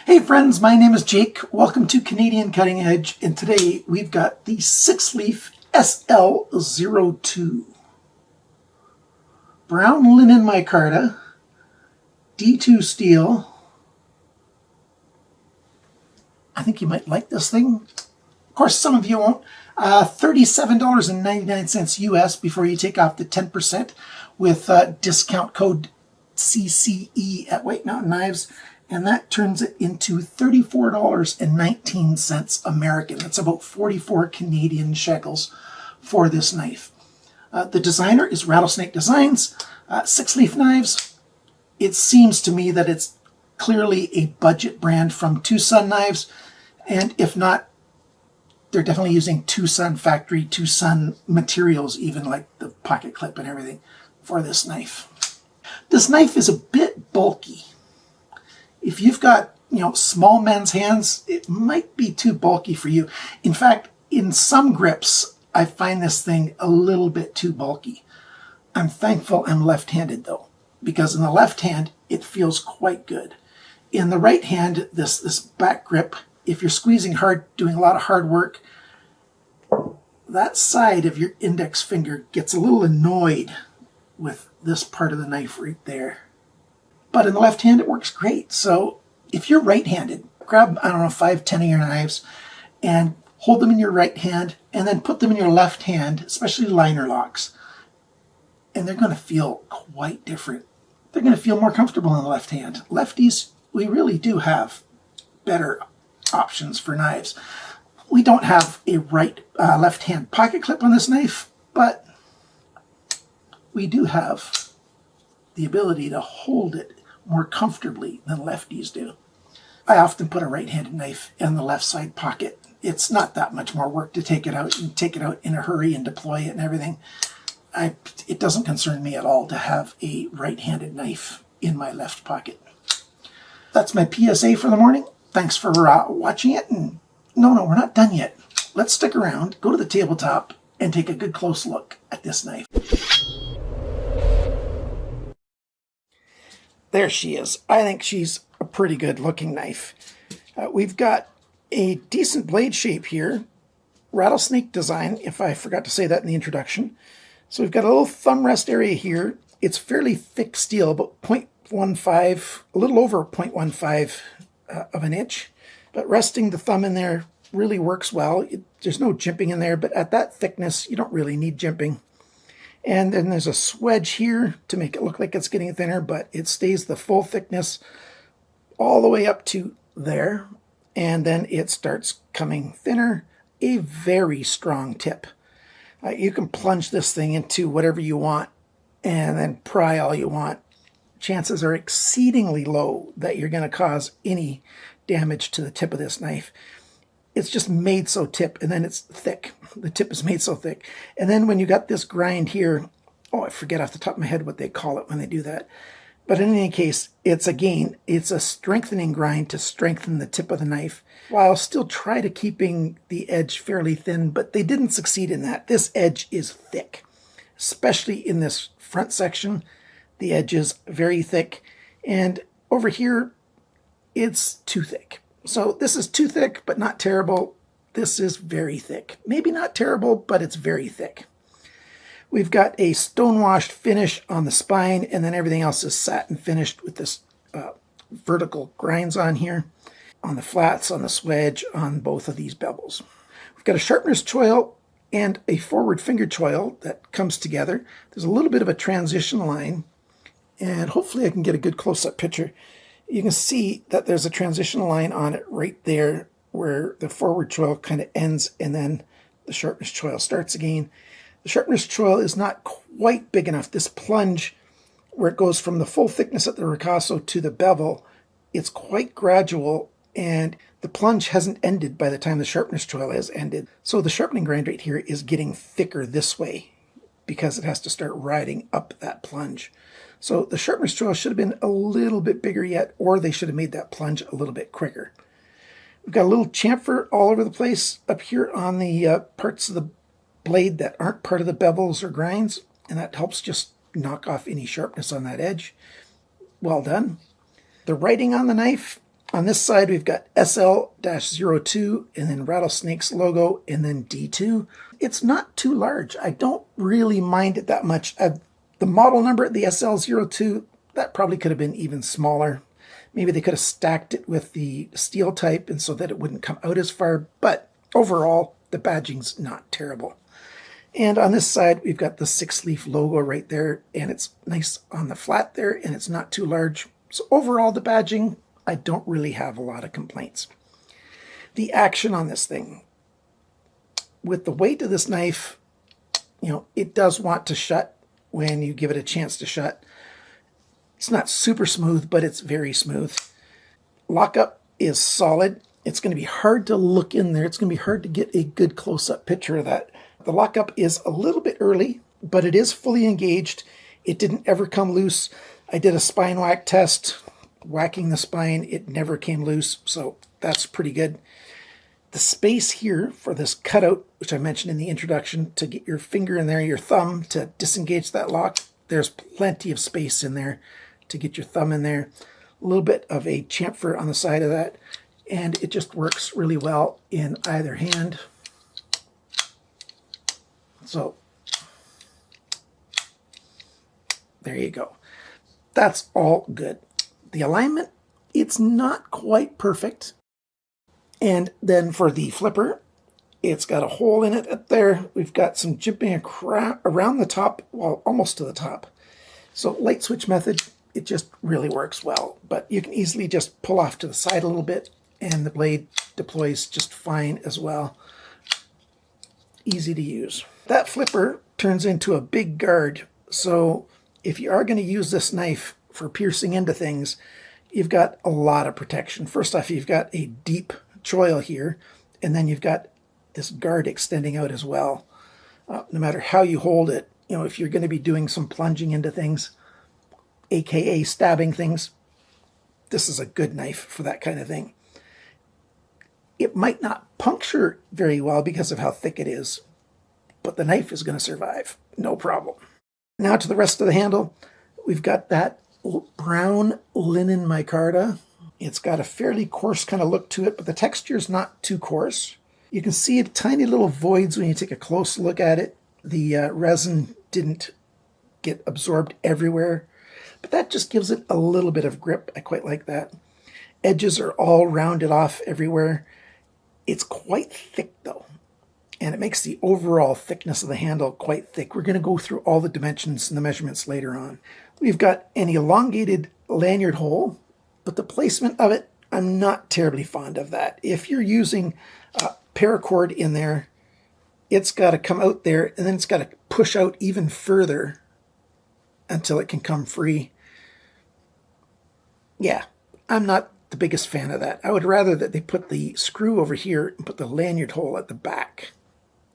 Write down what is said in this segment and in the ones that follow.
Hey friends, my name is Jake. Welcome to Canadian Cutting Edge, and today we've got the SixLeaf SL-02. Brown linen micarta, D2 steel. I think you might like this thing. Of course, some of you won't. $37.99 US before you take off the 10% with discount code CCE at White Mountain Knives. And that turns it into $34.19 American. That's about 44 Canadian shekels for this knife. The designer is Rattlesnake Designs, SixLeaf Knives. It seems to me that it's clearly a budget brand from Tucson Knives. And if not, they're definitely using Tucson factory, Tucson materials, even like the pocket clip and everything for this knife. This knife is a bit bulky. If you've got, small men's hands, it might be too bulky for you. In fact, in some grips, I find this thing a little bit too bulky. I'm thankful I'm left-handed though, because in the left hand, it feels quite good. In the right hand, this back grip, if you're squeezing hard, doing a lot of hard work, that side of your index finger gets a little annoyed with this part of the knife right there. But in the left hand, it works great. So if you're right-handed, grab, 5, 10 of your knives and hold them in your right hand and then put them in your left hand, especially liner locks. And they're going to feel quite different. They're going to feel more comfortable in the left hand. Lefties, we really do have better options for knives. We don't have a left-hand pocket clip on this knife, but we do have the ability to hold it more comfortably than lefties do. I often put a right-handed knife in the left side pocket. It's not that much more work to take it out and take it out in a hurry and deploy it and everything. It doesn't concern me at all to have a right-handed knife in my left pocket. That's my PSA for the morning. Thanks for watching it. And no, we're not done yet. Let's stick around, go to the tabletop, and take a good close look at this knife. There she is. I think she's a pretty good looking knife. We've got a decent blade shape here. Rattlesnake design, if I forgot to say that in the introduction. So we've got a little thumb rest area here. It's fairly thick steel, about 0.15, a little over 0.15 of an inch. But resting the thumb in there really works well. There's no jimping in there, but at that thickness, you don't really need jimping. And then there's a swedge here to make it look like it's getting thinner, but it stays the full thickness all the way up to there. And then it starts coming thinner. A very strong tip. You can plunge this thing into whatever you want and then pry all you want. Chances are exceedingly low that you're going to cause any damage to the tip of this knife. It's just made so tip, and then it's thick. The tip is made so thick. And then when you got this grind here, I forget off the top of my head what they call it when they do that. But in any case, it's a strengthening grind to strengthen the tip of the knife, while still try to keeping the edge fairly thin, but they didn't succeed in that. This edge is thick, especially in this front section. The edge is very thick, and over here, it's too thick. So this is too thick, but not terrible. This is very thick. Maybe not terrible, but it's very thick. We've got a stonewashed finish on the spine, and then everything else is satin finished with this vertical grinds on here, on the flats, on the swedge, on both of these bevels. We've got a sharpener's choil and a forward finger choil that comes together. There's a little bit of a transition line, and hopefully I can get a good close-up picture. You can see that there's a transition line on it right there where the forward choil kind of ends and then the sharpener's choil starts again. The sharpener's choil is not quite big enough. This plunge where it goes from the full thickness at the ricasso to the bevel, it's quite gradual, and the plunge hasn't ended by the time the sharpener's choil has ended. So the sharpening grind right here is getting thicker this way because it has to start riding up that plunge. So the sharpener's choil should have been a little bit bigger yet, or they should have made that plunge a little bit quicker. We've got a little chamfer all over the place up here on the parts of the blade that aren't part of the bevels or grinds, and that helps just knock off any sharpness on that edge. Well done. The writing on the knife, On this side, we've got SL-02 and then Rattlesnake's logo and then D2. It's not too large. I don't really mind it that much. The model number, the SL-02, that probably could have been even smaller. Maybe they could have stacked it with the steel type and so that it wouldn't come out as far. But overall, the badging's not terrible. And on this side, we've got the SixLeaf logo right there. And it's nice on the flat there and it's not too large. So overall, the badging, I don't really have a lot of complaints. The action on this thing, with the weight of this knife, you know, it does want to shut when you give it a chance to shut. It's not super smooth, but it's very smooth. Lockup is solid. It's going to be hard to look in there. It's going to be hard to get a good close-up picture of that. The lockup is a little bit early, but it is fully engaged. It didn't ever come loose. I did a spine whack test. Whacking the spine, it never came loose, so that's pretty good. The space here for this cutout, which I mentioned in the introduction, to get your finger in there, your thumb, to disengage that lock, there's plenty of space in there to get your thumb in there. A little bit of a chamfer on the side of that, and it just works really well in either hand. So, there you go. That's all good. The alignment, it's not quite perfect. And then for the flipper, it's got a hole in it up there. We've got some jimping around the top, well, almost to the top. So light switch method, it just really works well. But you can easily just pull off to the side a little bit and the blade deploys just fine as well. Easy to use. That flipper turns into a big guard. So if you are going to use this knife for piercing into things, you've got a lot of protection. First off, you've got a deep choil here, and then you've got this guard extending out as well. No matter how you hold it, you know, if you're going to be doing some plunging into things, aka stabbing things, this is a good knife for that kind of thing. It might not puncture very well because of how thick it is, but the knife is going to survive, no problem. Now to the rest of the handle, we've got that brown linen micarta. It's got a fairly coarse kind of look to it, but the texture is not too coarse. You can see tiny little voids when you take a close look at it. The resin didn't get absorbed everywhere, but that just gives it a little bit of grip. I quite like that. Edges are all rounded off everywhere. It's quite thick though, and it makes the overall thickness of the handle quite thick. We're going to go through all the dimensions and the measurements later on. We've got an elongated lanyard hole, but the placement of it, I'm not terribly fond of that. If you're using paracord in there, it's got to come out there and then it's got to push out even further until it can come free. Yeah, I'm not the biggest fan of that. I would rather that they put the screw over here and put the lanyard hole at the back.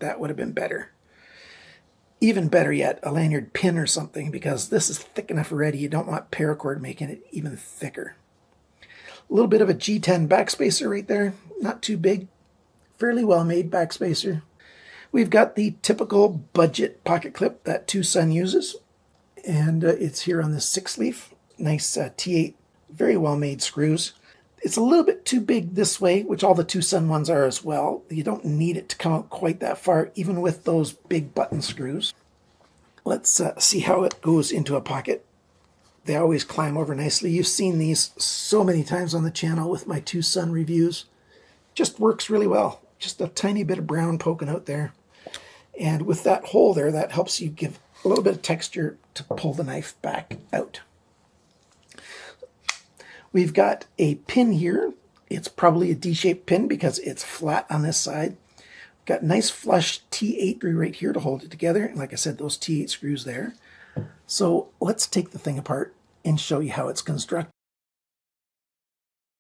That would have been better. Even better yet, a lanyard pin or something, because this is thick enough already. You don't want paracord making it even thicker. A little bit of a G10 backspacer right there. Not too big. Fairly well made backspacer. We've got the typical budget pocket clip that TwoSun uses. And it's here on the SixLeaf. Nice T8, very well made screws. It's a little bit too big this way, which all the TwoSun ones are as well. You don't need it to come out quite that far, even with those big button screws. Let's see how it goes into a pocket. They always climb over nicely. You've seen these so many times on the channel with my TwoSun reviews. Just works really well. Just a tiny bit of brown poking out there. And with that hole there, that helps you give a little bit of texture to pull the knife back out. We've got a pin here. It's probably a D-shaped pin because it's flat on this side. We've got nice flush T8 right here to hold it together. And like I said, those T8 screws there. So let's take the thing apart and show you how it's constructed.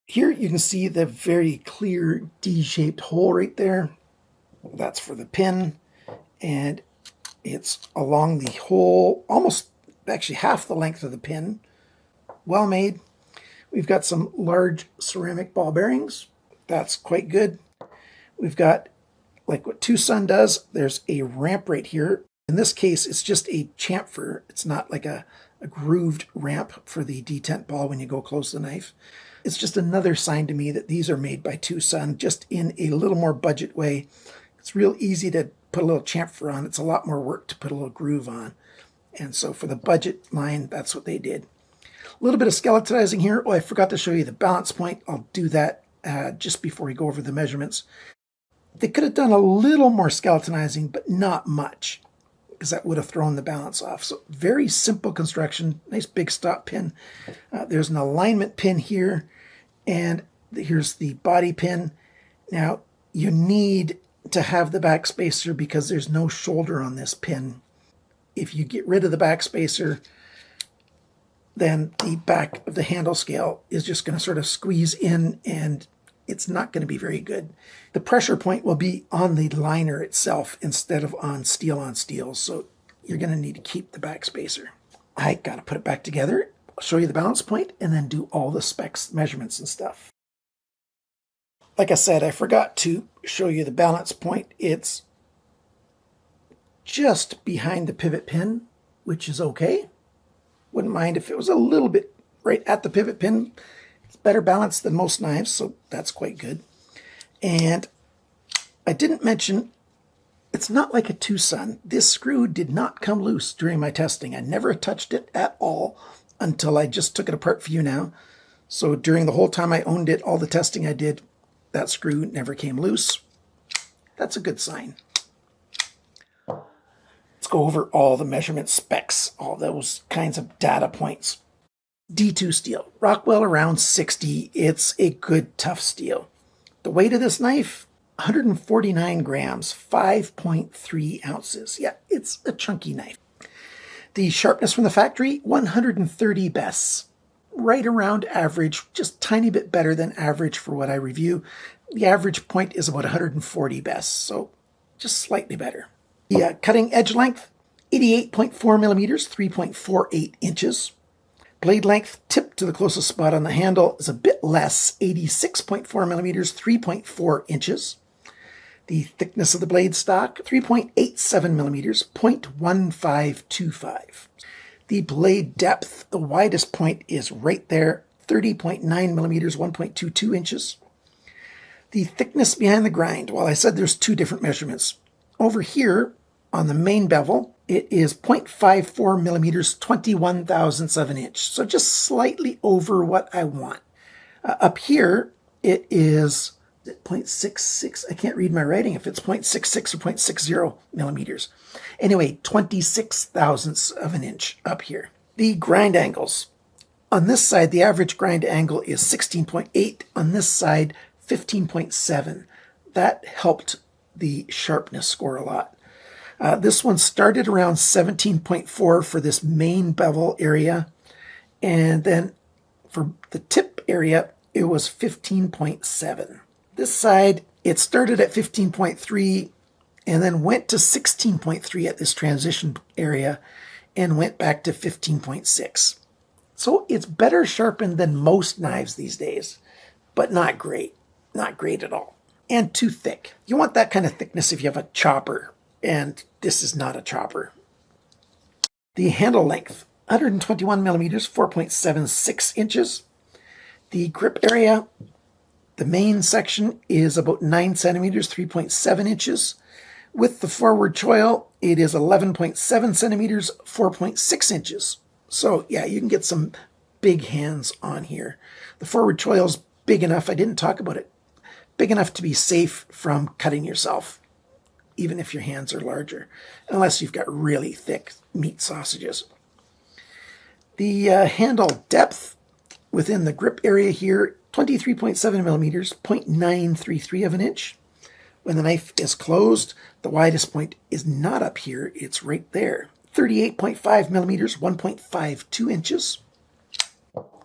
Here you can see the very clear D-shaped hole right there. That's for the pin. And it's along the hole, almost actually half the length of the pin. Well made. We've got some large ceramic ball bearings. That's quite good. We've got, like what TwoSun does, there's a ramp right here. In this case, it's just a chamfer. It's not like a grooved ramp for the detent ball when you go close the knife. It's just another sign to me that these are made by Tucson, just in a little more budget way. It's real easy to put a little chamfer on. It's a lot more work to put a little groove on. And so for the budget line, that's what they did. A little bit of skeletonizing here. Oh, I forgot to show you the balance point. I'll do that just before we go over the measurements. They could have done a little more skeletonizing, but not much, because that would have thrown the balance off. So very simple construction, nice big stop pin. There's an alignment pin here, and here's the body pin. Now, you need to have the back spacer because there's no shoulder on this pin. If you get rid of the back spacer, then the back of the handle scale is just going to sort of squeeze in, and it's not going to be very good. The pressure point will be on the liner itself instead of on steel, so you're going to need to keep the back spacer. I got to put it back together, I'll show you the balance point, and then do all the specs, measurements, and stuff. Like I said, I forgot to show you the balance point. It's just behind the pivot pin, which is okay. Wouldn't mind if it was a little bit right at the pivot pin. It's better balanced than most knives, so that's quite good. And I didn't mention, it's not like a Tucson. This screw did not come loose during my testing. I never touched it at all until I just took it apart for you now. So during the whole time I owned it, all the testing I did, that screw never came loose. That's a good sign. Let's go over all the measurement specs, all those kinds of data points. D2 steel, Rockwell around 60. It's a good, tough steel. The weight of this knife, 149 grams, 5.3 ounces. Yeah, it's a chunky knife. The sharpness from the factory, 130 bests. Right around average, just tiny bit better than average for what I review. The average point is about 140 bests, so just slightly better. The cutting edge length, 88.4 millimeters, 3.48 inches. Blade length, tip to the closest spot on the handle, is a bit less, 86.4 millimeters, 3.4 inches. The thickness of the blade stock, 3.87 millimeters, 0.1525. The blade depth, the widest point is right there, 30.9 millimeters, 1.22 inches. The thickness behind the grind, well, I said there's two different measurements. Over here on the main bevel, it is 0.54 millimeters, 21/1000 of an inch. So just slightly over what I want. Up here, it is 0.66. I can't read my writing if it's 0.66 or 0.60 millimeters. Anyway, 26/1000 of an inch up here. The grind angles. On this side, the average grind angle is 16.8. On this side, 15.7. That helped the sharpness score a lot. This one started around 17.4 for this main bevel area, and then for the tip area, it was 15.7. This side, it started at 15.3 and then went to 16.3 at this transition area and went back to 15.6. So it's better sharpened than most knives these days, but not great. Not great at all. And too thick. You want that kind of thickness if you have a chopper, and this is not a chopper. The handle length, 121 millimeters, 4.76 inches. The grip area, the main section is about 9 centimeters, 3.7 inches. With the forward choil, it is 11.7 centimeters, 4.6 inches. So yeah, you can get some big hands on here. The forward choil's big enough, I didn't talk about it, big enough to be safe from cutting yourself, even if your hands are larger, unless you've got really thick meat sausages. The handle depth within the grip area here, 23.7 millimeters, 0.933 of an inch. When the knife is closed, the widest point is not up here, it's right there. 38.5 millimeters, 1.52 inches.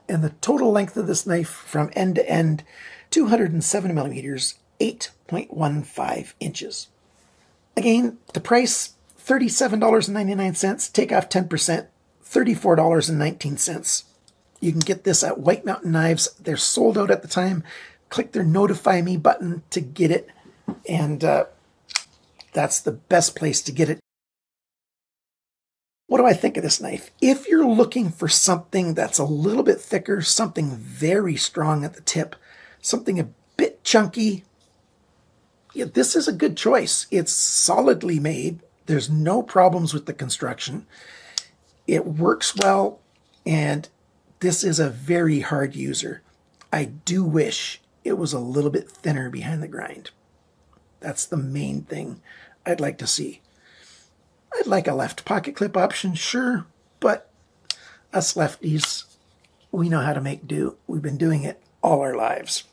And the total length of this knife from end to end, 207 millimeters, 8.15 inches. Again, the price, $37.99, take off 10%, $34.19. You can get this at White Mountain Knives. They're sold out at the time. Click their Notify Me button to get it, and that's the best place to get it. What do I think of this knife? If you're looking for something that's a little bit thicker, something very strong at the tip, something a bit chunky, yeah, this is a good choice. It's solidly made. There's no problems with the construction. It works well, and this is a very hard user. I do wish it was a little bit thinner behind the grind. That's the main thing I'd like to see. I'd like a left pocket clip option, sure, but us lefties, we know how to make do. We've been doing it all our lives.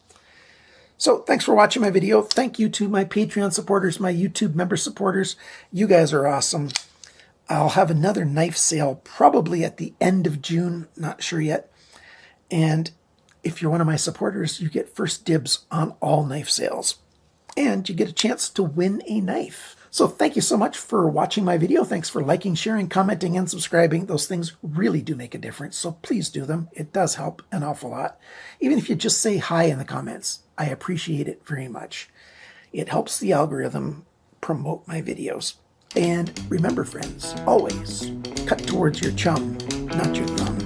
So thanks for watching my video. Thank you to my Patreon supporters, my YouTube member supporters. You guys are awesome. I'll have another knife sale probably at the end of June, not sure yet. And if you're one of my supporters, you get first dibs on all knife sales. And you get a chance to win a knife. So thank you so much for watching my video. Thanks for liking, sharing, commenting, and subscribing. Those things really do make a difference, so please do them. It does help an awful lot. Even if you just say hi in the comments, I appreciate it very much. It helps the algorithm promote my videos. And remember, friends, always cut towards your chum, not your thumb.